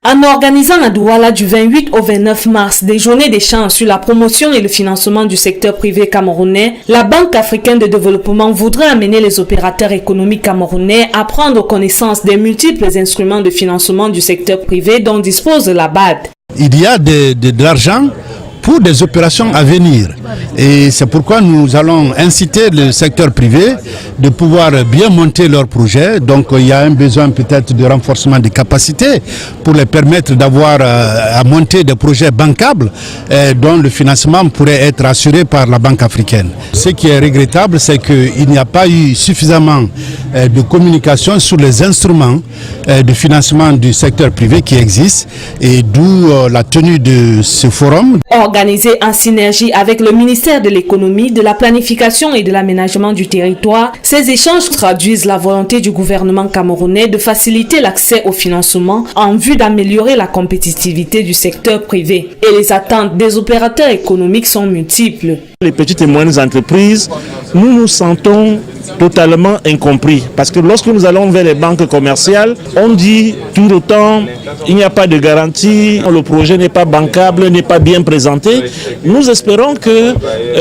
En organisant à Douala du 28 au 29 mars des journées d'échange sur la promotion et le financement du secteur privé camerounais, la Banque africaine de développement voudrait amener les opérateurs économiques camerounais à prendre connaissance des multiples instruments de financement du secteur privé dont dispose la BAD. Il y a de l'argent pour des opérations à venir. Et c'est pourquoi nous allons inciter le secteur privé de pouvoir bien monter leurs projets. Donc il y a un besoin peut-être de renforcement des capacités pour les permettre d'avoir à monter des projets bancables dont le financement pourrait être assuré par la Banque africaine. Ce qui est regrettable, c'est qu'il n'y a pas eu suffisamment de communication sur les instruments de financement du secteur privé qui existent et d'où la tenue de ce forum. Organisé en synergie avec le ministère de l'économie, de la planification et de l'aménagement du territoire, ces échanges traduisent la volonté du gouvernement camerounais de faciliter l'accès au financement en vue d'améliorer la compétitivité du secteur privé. Et les attentes des opérateurs économiques sont multiples. Les petites et moyennes entreprises, nous nous sentons totalement incompris parce que lorsque nous allons vers les banques commerciales, on dit tout le temps il n'y a pas de garantie, le projet n'est pas bancable, n'est pas bien présenté. Nous espérons que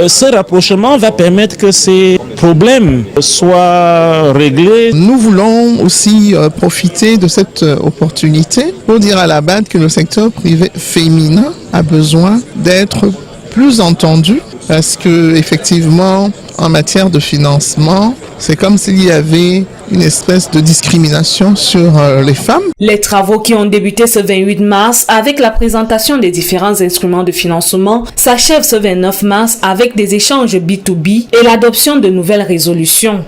ce rapprochement va permettre que ces problèmes soient réglés. Nous voulons aussi profiter de cette opportunité pour dire à la BAD que le secteur privé féminin a besoin d'être plus entendu parce que effectivement en matière de financement, c'est comme s'il y avait une espèce de discrimination sur les femmes. Les travaux qui ont débuté ce 28 mars avec la présentation des différents instruments de financement s'achèvent ce 29 mars avec des échanges B2B et l'adoption de nouvelles résolutions.